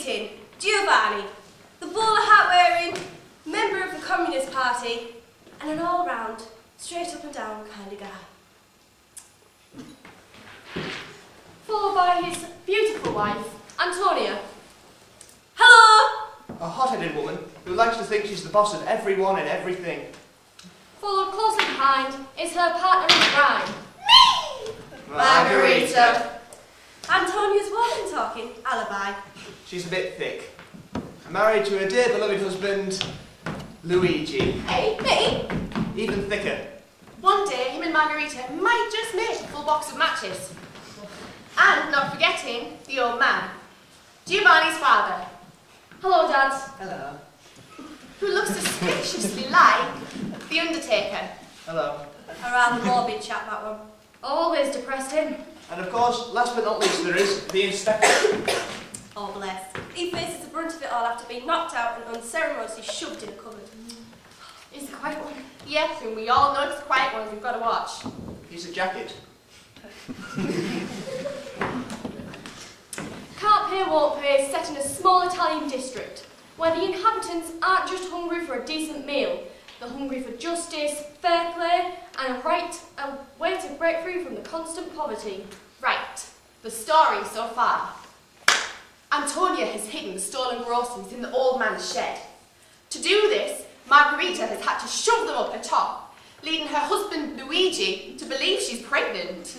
meeting, Giovanni, the bowler hat-wearing, member of the Communist Party, and an all-round, straight up and down kind of guy. Followed by his beautiful wife, Antonia. Hello! A hot-headed woman who likes to think she's the boss of everyone and everything. Followed closely behind is her partner in crime. Me! Margherrita. Antonia's walking-talking alibi. She's a bit thick. Married to a dear beloved husband, Luigi. Hey, me? Even thicker. One day, him and Margherita might just make a full box of matches. And not forgetting the old man, Giovanni's father. Hello, Dad. Hello. Who looks suspiciously like the Undertaker. Hello. A rather morbid chap, that one. Always depressed him. And of course, last but not least, there is the inspector. Oh, bless. He faces the brunt of it all after being knocked out and unceremoniously shoved in a cupboard. He's the quiet one. Yes, and we all know it's the quiet ones we've got to watch. He's a jacket. Can't Pay Won't Pay is set in a small Italian district where the inhabitants aren't just hungry for a decent meal, they're hungry for justice, fair play, and a way to break free from the constant poverty. Right, the story so far. Antonia has hidden the stolen groceries in the old man's shed. To do this, Margherita has had to shove them up her top, leading her husband Luigi to believe she's pregnant.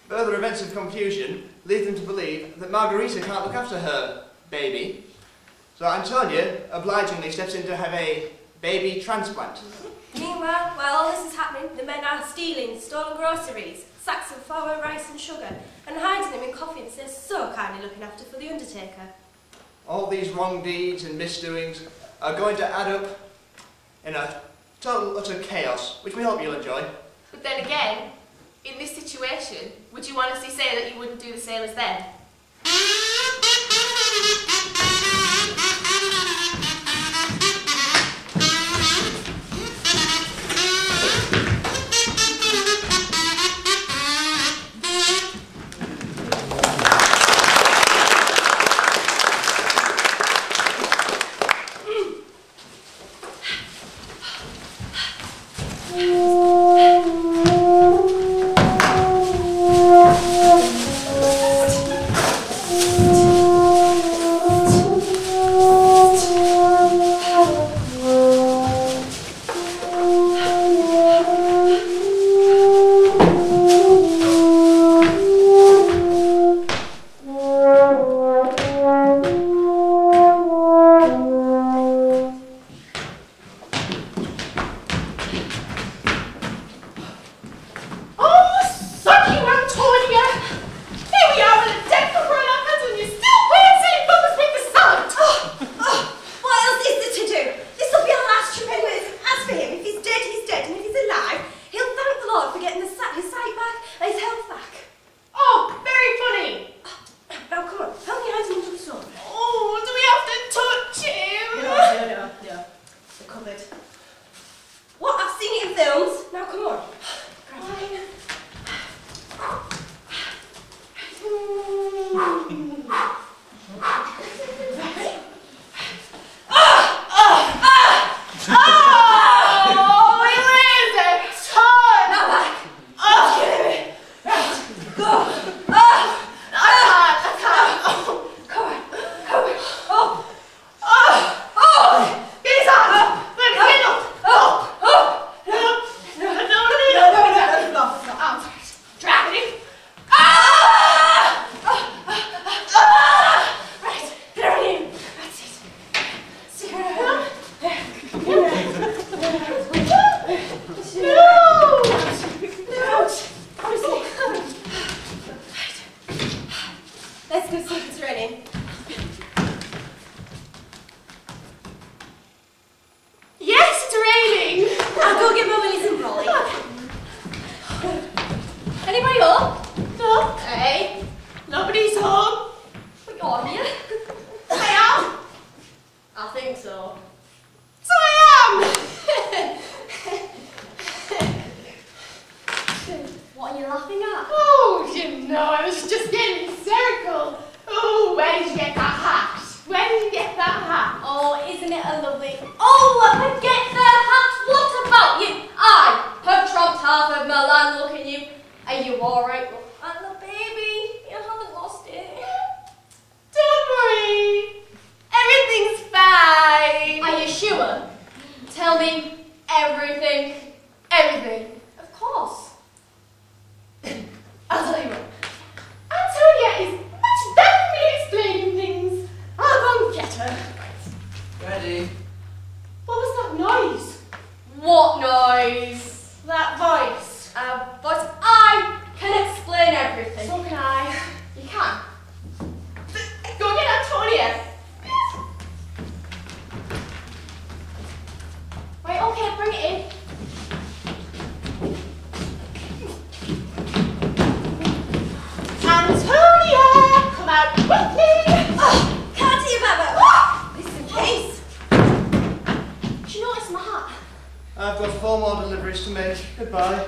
Further events of confusion lead them to believe that Margherita can't look after her baby. So Antonia obligingly steps in to have a baby transplant. Meanwhile, while all this is happening, the men are stealing stolen groceries, sacks of flour, rice and sugar, and hiding them in coffins they're so kindly looking after for the Undertaker. All these wrong deeds and misdoings are going to add up in a total utter chaos, which we hope you'll enjoy. But then again, in this situation, would you honestly say that you wouldn't do the same as them? Oh, forget the hat. What about you? I have dropped half of my land. Look at you. Are you alright? And the baby, you haven't lost it. Don't worry. Everything's fine. Are you sure? Tell me everything. Everything. Of course. I'll tell you what. Antonia is much better at me explaining things. I'll go and get her. Ready? What was that noise? What noise? That voice. Voice. I can explain everything. So can I. You can. Go get Antonia. Right, okay, bring it in. Antonia, come out quickly. Oh, can't see you, Baba. Listen, please. Did you notice my hat? I've got 4 more deliveries to make. Goodbye.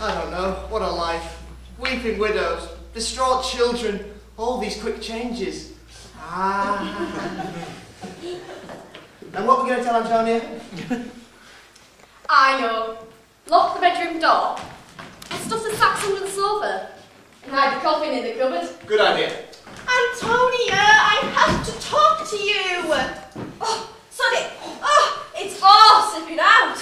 I don't know. What a life. Weeping widows, distraught children, all these quick changes. And what are we going to tell Antonia? I know. Lock the bedroom door. And stuff the sacks under the sofa. And hide the coffin in the cupboard. Good idea. Antonia, I have to talk to you. Oh, sorry. Oh, it's all slipping out.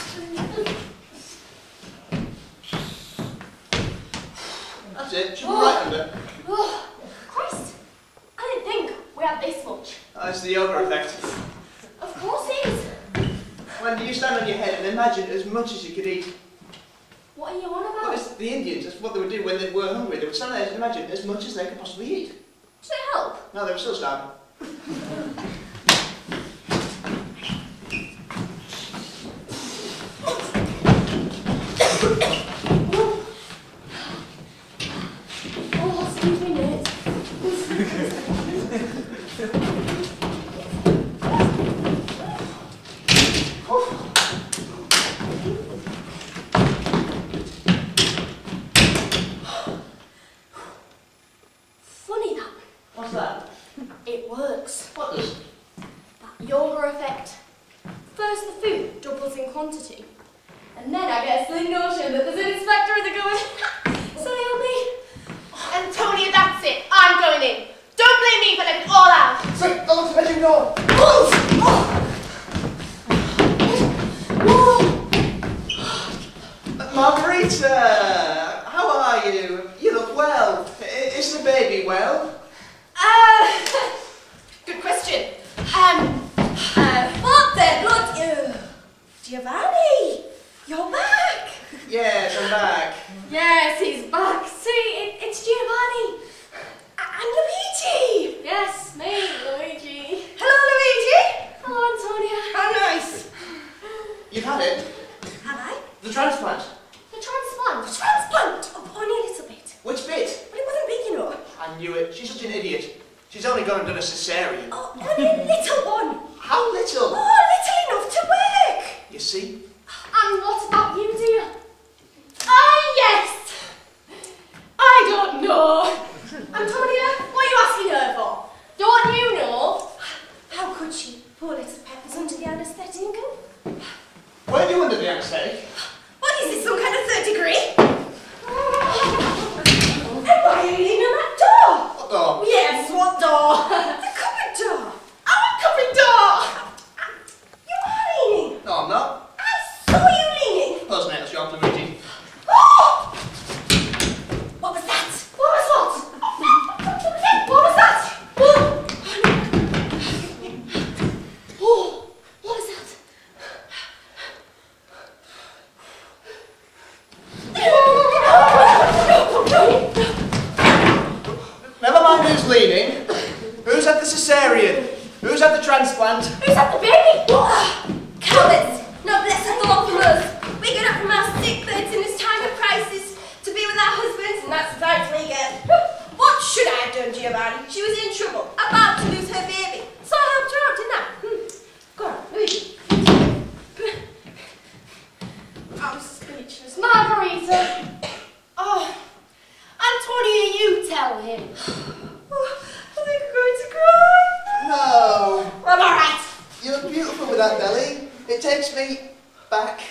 That's it. Should be right under. Oh, Christ. I didn't think we had this much. That's the yoga effect. Of course it is. When you stand on your head and imagine as much as you could eat. What are you on about? Well, it's the Indians, that's what they would do when they were hungry. They would stand there and imagine as much as they could possibly eat. Does it help? No, they were still starving. Oh, excuse me, mate. Funny that. What's that? It works. What does? That yoga effect. First the food doubles in quantity. And then I get a silly notion that there's an inspector in the cupboard. So help me. Antonia, that's it. I'm going in. Don't blame me for letting it all out. So, go to the bedroom door. Margherrita, how are you? You look well. Is the baby well? Good question. What the blood? Giovanni, you're back. Yes, I'm back. Yes, he's back. See, it's Giovanni. And Luigi. Yes, me, Luigi. Hello, Luigi. Hello, Antonia. How nice. You've had it? Have I? The transplant. The transplant. The transplant. Oh, only a little bit. Which bit? But it wasn't big, you know. I knew it. She's such an idiot. She's only gone and done a cesarean. Oh, only a little one. How little? Oh, little enough to work. You see? And what about you, dear? Ah, yes. I don't know. Antonia, what are you asking her for? Don't you know? How could she? Poor little Pepper's under the anaesthetic. Were you under the anaesthetic? What is this, some kind of third degree? And why are you leaning on that door? What door? Yes, what door? The cupboard door. Our cupboard door. You are leaning. No, I'm not. I saw you leaning. Close nails, you're off, Luigi. Oh! What was that? What was what? What was that? Oh, what was that? Never mind who's leaning. Who's had the cesarean? Who's had the transplant? Who's had the baby? Cowards! No blessing all for us. We get up from our sick beds in this time of crisis to be with our husbands, and that's exactly it. What should I have done, Giovanni? She was in trouble, about to lose her baby. So I helped her out, didn't I? Go on, Luigi. I'm speechless. Margherrita! Oh, Antonia, you tell him. I think I'm going to cry. No. I'm alright. You look beautiful with that belly. It takes me back. Me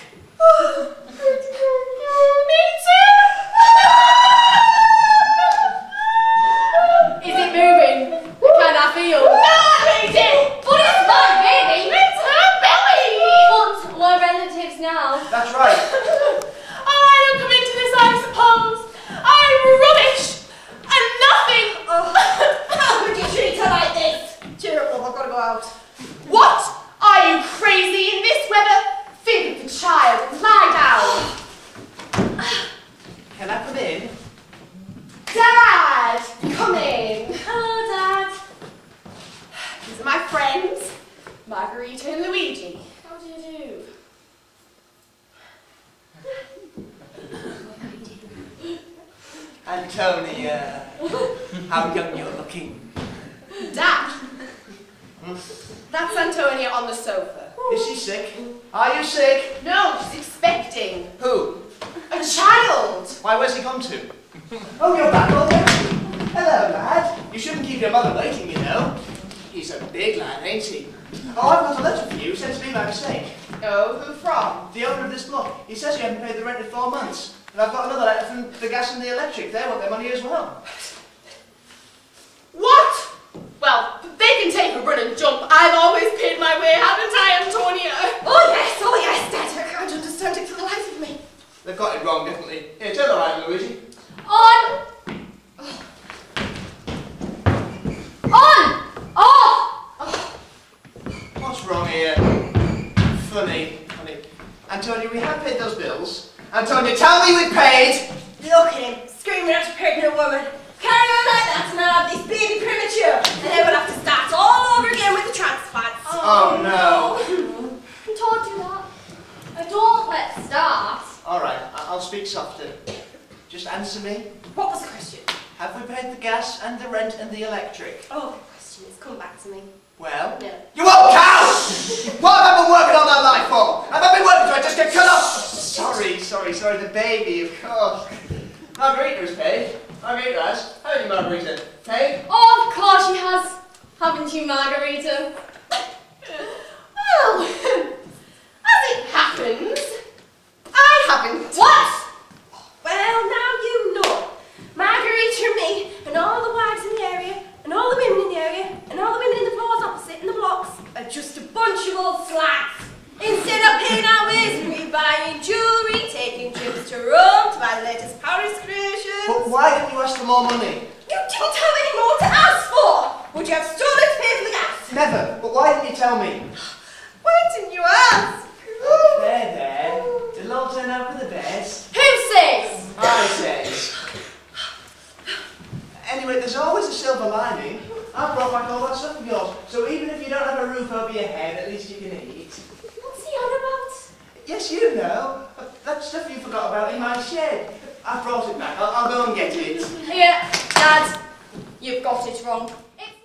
too! Is it moving? Can I feel? No, Luigi! But it's my baby! It's her belly! But we're relatives now. That's right. I don't come into this, I suppose. I'm rubbish and nothing. How could you treat her like this? Cheer up, love, I've got to go out. What? Are you crazy in this weather? Think of the child and lie down. Can I come in? Dad, come in. Hello, Dad. These are my friends, Margherrita and Luigi. How do you do? Antonia, how young you're looking. Dad, that's Antonia on the sofa. Is she sick? Are you sick? No, she's expecting Who? a child. Why, where's he gone to? Oh, you're back already. Hello, lad. You shouldn't keep your mother waiting, you know. He's a big lad, ain't he? Oh, I've got a letter for you sent to me by mistake. Oh, who from? The owner of this block. He says you haven't paid the rent in 4 months. And I've got another letter from the gas and the electric. They want their money as well. What? Well, they can take a run and jump. I've always paid my way, haven't I, Antonia? Oh yes, Dad. I can't understand it for the life of me. They've got it wrong, definitely. Here, turn around, Luigi. On! On! Off! What's wrong here? Funny. Antonia, we have paid those bills. Antonia, tell me we paid! Look at him, screaming at a pregnant woman. Carry on like that and I'll have this baby premature. And then we'll have to start all over again with the transplants. Oh, no. Don't do that. Don't let's start. Alright, I'll speak softer. Just answer me. What was the question? Have we paid the gas and the rent and the electric? Oh, the question is, come back to me. Well? No. You won't count! What have I been working all my life for? Have I been working till I just get cut off? Sorry, the baby, of course. Margherita has paid. Margherita has. Haven't you, Margherita? Paid? Oh, of course she has. Haven't you, Margherita? Well, as it happens, I haven't. What? Well, now you know. Margherita and me, and all the wives in the area, and all the women in the area, and all the women in the floors opposite in the blocks, are just a bunch of old slags. Instead of paying our ways, we buying jewellery, taking trips to Rome to buy the latest Paris creations. But why didn't you ask for more money? You didn't have any more to ask for. Would you have stolen to pay for the gas? Never. But why didn't you tell me? Why didn't you ask? There. It'll all turn out for the best. Who says? I says. Anyway, there's always a silver lining. I brought back all that stuff of yours. So even if you don't have a roof over your head, at least you can eat. What's he on about? Yes, you know. That stuff you forgot about in my shed. I brought it back. I'll go and get it. Here, Dad. You've got it wrong.